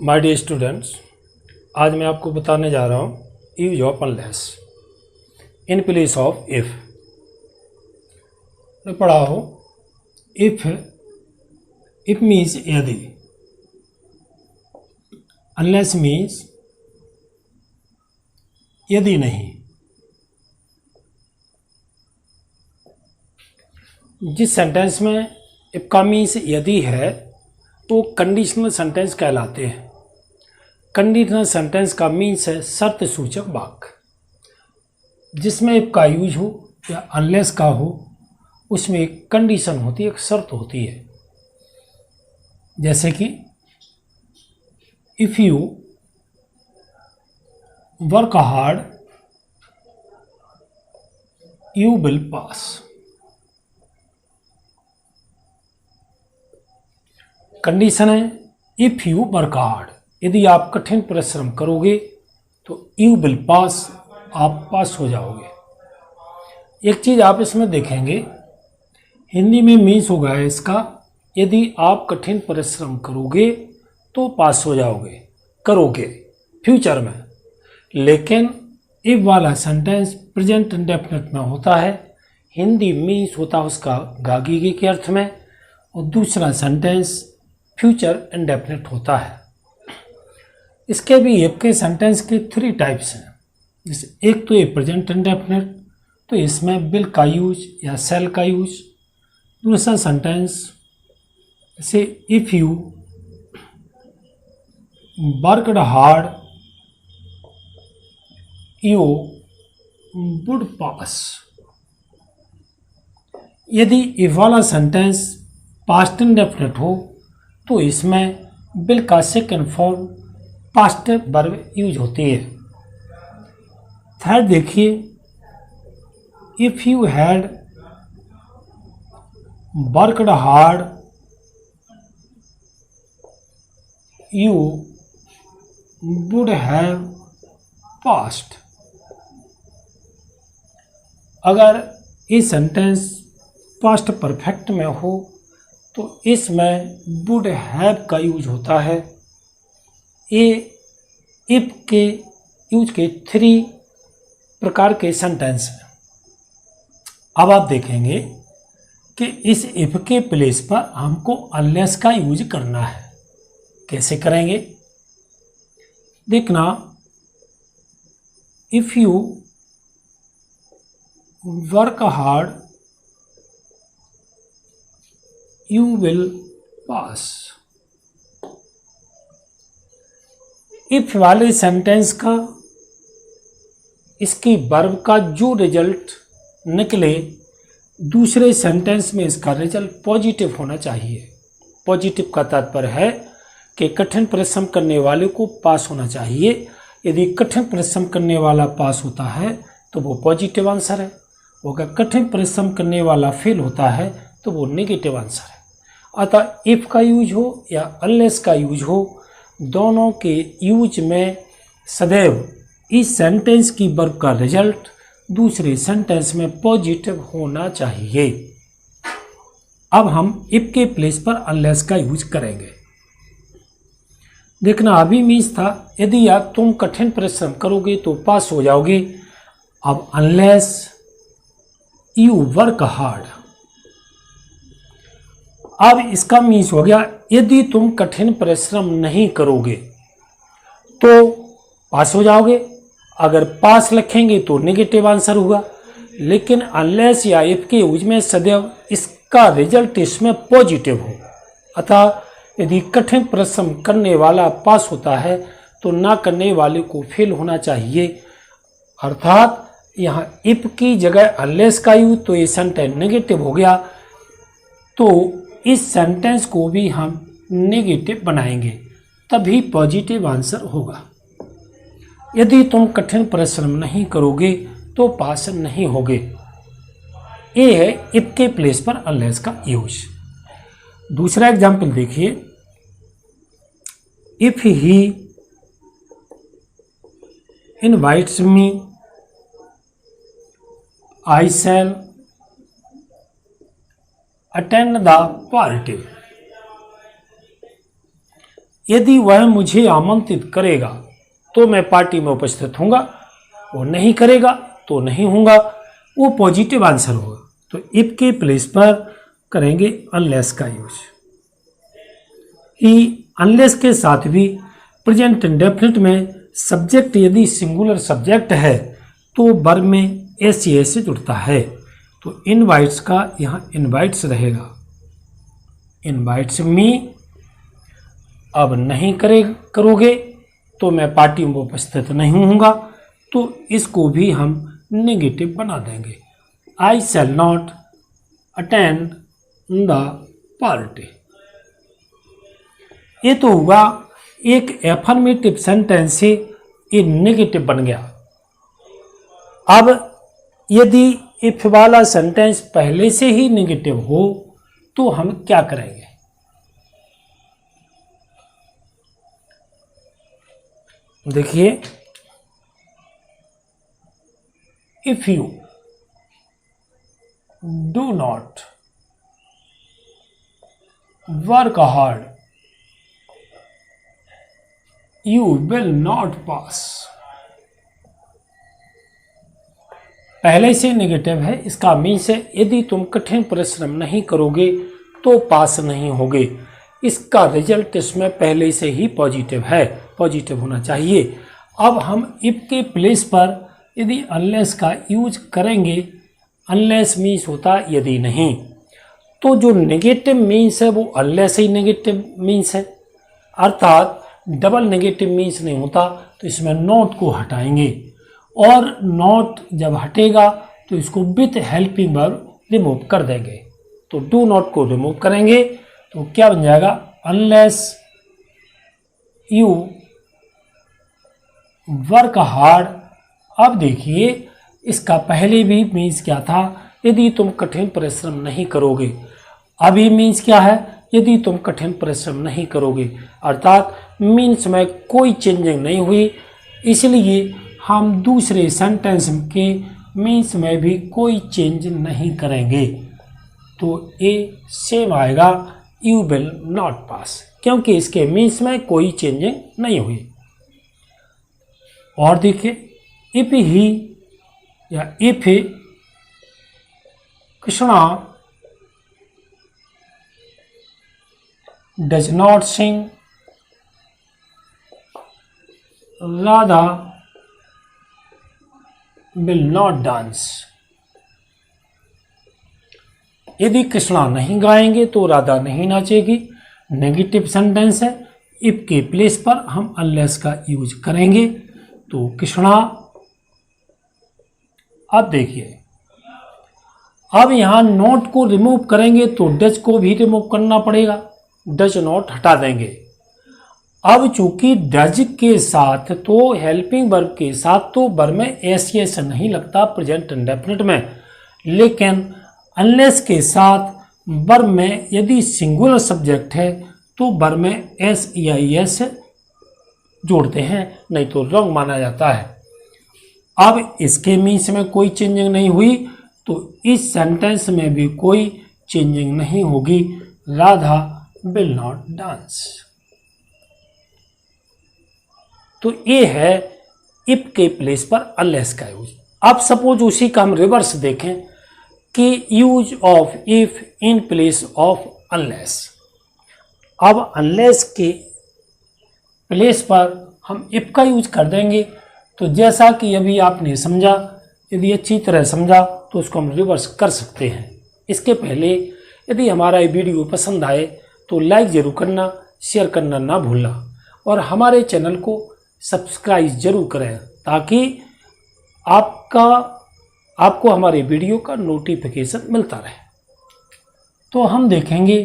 My dear students, आज मैं आपको बताने जा रहा हूँ use of unless in place of if. तो पढ़ा हो इफ मीन्स यदि, अनलेस मीन्स यदि नहीं। जिस सेंटेंस में इफ का मीन्स यदि है तो कंडीशनल सेंटेंस कहलाते हैं। कंडीशनल सेंटेंस का मीन्स है शर्त सूचक वाक्य। जिसमें इफ का यूज हो या अनलेस का हो, उसमें एक कंडीशन होती है, एक शर्त होती है। जैसे कि if you work hard you will pass. Condition है इफ यू वर्क हार्ड, यदि आप कठिन परिश्रम करोगे तो यू विल पास, आप पास हो जाओगे। एक चीज आप इसमें देखेंगे, हिंदी में मीन्स होगा इसका यदि आप कठिन परिश्रम करोगे तो पास हो जाओगे, करोगे फ्यूचर में। लेकिन इफ वाला सेंटेंस प्रेजेंट इंडेफिनिट में होता है, हिंदी मीन्स होता है उसका गागीगे के अर्थ में, और दूसरा सेंटेंस फ्यूचर इंडेफिनिट होता है। इसके भी इफ के सेंटेंस के 3 टाइप्स हैं। जैसे एक तो ये प्रेजेंट इंडेफिनिट, तो इसमें विल का यूज या शैल का यूज। दूसरा सेंटेंस जैसे if you worked hard you would पास। यदि इफ वाला सेंटेंस पास्ट इंडेफिनिट हो तो इसमें विल का second form past verb use होती है। थर्ड देखिए, if you had worked hard you would have past. अगर ये सेंटेंस पास्ट परफेक्ट में हो तो इसमें वुड हैव का यूज होता है। ये इफ के यूज के 3 प्रकार के सेंटेंस हैं। अब आप देखेंगे कि इस इफ के प्लेस पर हमको अनलेस का यूज करना है। कैसे करेंगे देखना, if you work hard you will pass. If वाले सेंटेंस का इसकी वर्ब का जो रिजल्ट निकले, दूसरे सेंटेंस में इसका रिजल्ट पॉजिटिव होना चाहिए। पॉजिटिव का तात्पर्य है कि कठिन परिश्रम करने वाले को पास होना चाहिए। यदि कठिन परिश्रम करने वाला पास होता है तो वो पॉजिटिव आंसर है, अगर कठिन परिश्रम करने वाला फेल होता है तो वो नेगेटिव आंसर है। अतः इफ का यूज हो या अनलेस का यूज हो, दोनों के यूज में सदैव इस सेंटेंस की वर्ब का रिजल्ट दूसरे सेंटेंस में पॉजिटिव होना चाहिए। अब हम इफ के प्लेस पर अनलेस का यूज करेंगे। देखना, अभी मीन्स था यदि आप तुम कठिन परिश्रम करोगे तो पास हो जाओगे। अब अनलेस यू वर्क हार्ड, अब इसका मीन्स हो गया यदि तुम कठिन परिश्रम नहीं करोगे तो पास हो जाओगे। अगर पास लिखेंगे तो नेगेटिव आंसर होगा। लेकिन अनलेस या इफ के यूज में सदैव इसका रिजल्ट इसमें पॉजिटिव हो। अतः यदि कठिन परिश्रम करने वाला पास होता है तो ना करने वाले को फेल होना चाहिए। अर्थात यहाँ इफ की जगह अनलेस का यूज, तो ये सेंटेंस नेगेटिव हो गया। तो इस सेंटेंस को भी हम नेगेटिव बनाएंगे, तभी पॉजिटिव आंसर होगा। यदि तुम कठिन परिश्रम नहीं करोगे तो पास नहीं होगे। ये है इफ के प्लेस पर अनलेस का यूज। दूसरा एग्जाम्पल देखिए, if he invites me I shall attend the party. यदि वह मुझे आमंत्रित करेगा तो मैं पार्टी में उपस्थित होऊंगा, वो नहीं करेगा तो नहीं होऊंगा, वो पॉजिटिव आंसर होगा। तो इफ के प्लेस पर करेंगे अनलेस का यूज। ही अनलेस के साथ भी प्रेजेंट इंडेफिनिट में सब्जेक्ट यदि सिंगुलर सब्जेक्ट है तो वर्ब में एस से जुड़ता है। तो इनवाइट्स का यहाँ इनवाइट्स रहेगा, इनवाइट्स मी। अब नहीं करोगे तो मैं पार्टी में उपस्थित नहीं होऊंगा, तो इसको भी हम नेगेटिव बना देंगे। I shall not attend the party. ये तो हुआ एक एफर्मेटिव सेंटेंस से ये नेगेटिव बन गया। अब यदि इफ वाला सेंटेंस पहले से ही नेगेटिव हो तो हम क्या करेंगे? देखिए, if you do not work hard you will not pass। पहले से नेगेटिव है, इसका मीन्स है यदि तुम कठिन परिश्रम नहीं करोगे तो पास नहीं होगे। इसका रिजल्ट इसमें पहले से ही पॉजिटिव है, पॉजिटिव होना चाहिए। अब हम इफ के प्लेस पर यदि अनलेस का यूज करेंगे, अनलेस मीन्स होता यदि नहीं, तो जो नेगेटिव मीन्स है वो अनलेस ही नेगेटिव मीन्स है, अर्थात डबल नेगेटिव मीन्स नहीं होता। तो इसमें नॉट को हटाएंगे, और नॉट जब हटेगा तो इसको विथ हेल्पिंग वर्ब रिमूव कर देंगे। तो डू नॉट को रिमूव करेंगे तो क्या बन जाएगा? Unless you work hard. अब देखिए, इसका पहले भी मीन्स क्या था? यदि तुम कठिन परिश्रम नहीं करोगे। अभी मीन्स क्या है? यदि तुम कठिन परिश्रम नहीं करोगे, अर्थात मीन्स में कोई चेंजिंग नहीं हुई, इसलिए हम दूसरे सेंटेंस के मीन्स में भी कोई चेंज नहीं करेंगे। तो ए सेम आएगा, यू विल नॉट पास, क्योंकि इसके मीन्स में कोई चेंजिंग नहीं हुई। और देखिए, इफ ही या if Krishna does not sing, Radha will not dance। यदि कृष्णा नहीं गाएंगे तो राधा नहीं नाचेगी। नेगेटिव सेंटेंस है, इफ के प्लेस पर हम अनलेस का यूज करेंगे। तो कृष्णा, अब देखिए, अब यहां नोट को रिमूव करेंगे तो डज को भी रिमूव करना पड़ेगा, डज नॉट हटा देंगे। अब चूंकि डज के साथ तो हेल्पिंग वर्ब के साथ तो वर्ब में एस नहीं लगता प्रेजेंट इंडेफिनिट में, लेकिन अनलेस के साथ वर्ब में यदि सिंगुलर सब्जेक्ट है तो वर्ब में एस जोड़ते हैं, नहीं तो रॉन्ग माना जाता है। अब इसके मीन्स में कोई चेंजिंग नहीं हुई तो इस सेंटेंस में भी कोई चेंजिंग नहीं होगी। Radha will not dance. तो ये है इफ के प्लेस पर अनलेस का यूज। अब सपोज उसी का हम रिवर्स देखें कि use of if in place of unless. अब अनलेस के प्लेस पर हम इफ का यूज कर देंगे। तो जैसा कि अभी आपने समझा, यदि अच्छी तरह समझा तो उसको हम रिवर्स कर सकते हैं। इसके पहले यदि हमारा ये वीडियो पसंद आए तो लाइक ज़रूर करना, शेयर करना ना भूलना, और हमारे चैनल को सब्सक्राइब जरूर करें ताकि आपको हमारे वीडियो का नोटिफिकेशन मिलता रहे। तो हम देखेंगे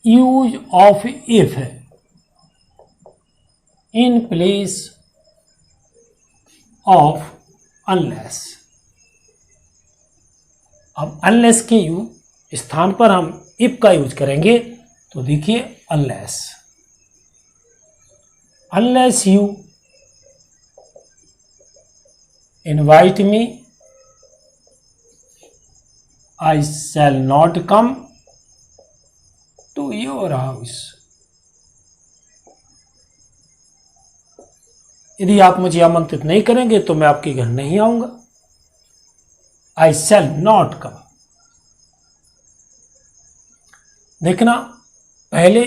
use of if in place of unless. अब अनलेस के स्थान पर हम इफ का यूज करेंगे। तो देखिए, unless you invite me I shall not come to your house. यदि आप मुझे आमंत्रित नहीं करेंगे तो मैं आपके घर नहीं आऊंगा। आई शैल नॉट कम। देखना, पहले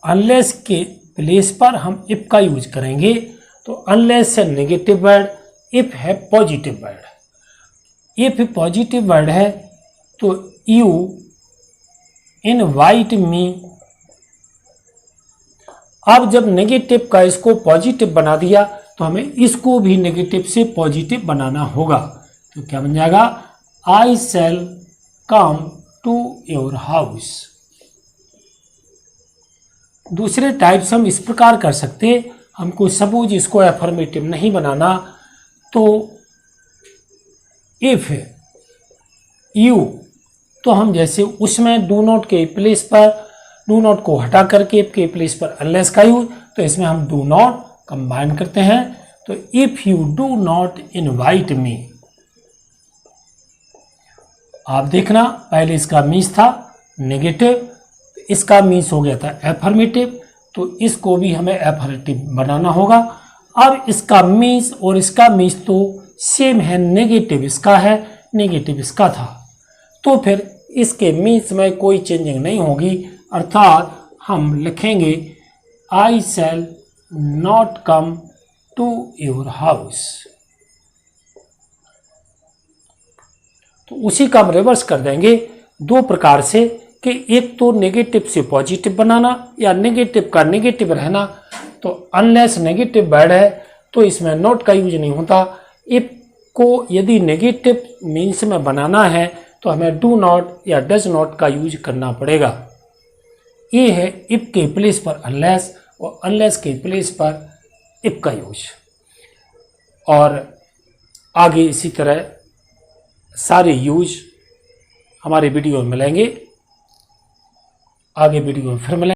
अनलेस के प्लेस पर हम इफ का यूज करेंगे, तो अनलेस है नेगेटिव वर्ड, इफ है positive word. If positive word है तो यू इनवाइट मी। अब जब नेगेटिव का इसको पॉजिटिव बना दिया तो हमें इसको भी नेगेटिव से पॉजिटिव बनाना होगा। तो क्या बन जाएगा? आई शैल कम टू योर हाउस। दूसरे टाइप्स हम इस प्रकार कर सकते हैं, हमको सपोज इसको एफर्मेटिव नहीं बनाना, तो इफ यू, तो हम जैसे उसमें डू नॉट के प्लेस पर, डू नॉट को हटा करके इफ के प्लेस पर अनलेस का यूज, तो इसमें हम डू नॉट कंबाइन करते हैं। तो if you do not invite me. आप देखना, पहले इसका मीन्स था नेगेटिव, इसका मीन्स हो गया था एफर्मेटिव, तो इसको भी हमें एफर्मेटिव बनाना होगा। अब इसका मीन्स और इसका मीन्स तो सेम है, नेगेटिव इसका है, नेगेटिव इसका था, तो फिर इसके मीन्स में कोई चेंजिंग नहीं होगी, अर्थात हम लिखेंगे I shall not come to your house. तो उसी का हम रिवर्स कर देंगे दो प्रकार से, कि एक तो नेगेटिव से पॉजिटिव बनाना या नेगेटिव का नेगेटिव रहना। तो अनलेस नेगेटिव वर्ड है तो इसमें नॉट का यूज नहीं होता। इफ को यदि नेगेटिव मीन्स में बनाना है तो हमें डू नॉट या डज नॉट का यूज करना पड़ेगा। ये है इफ के प्लेस पर अनलेस और अनलेस के प्लेस पर इफ का यूज। और आगे इसी तरह सारे यूज हमारे वीडियो में मिलेंगे। आगे वीडियो में फिर मिलेंगे।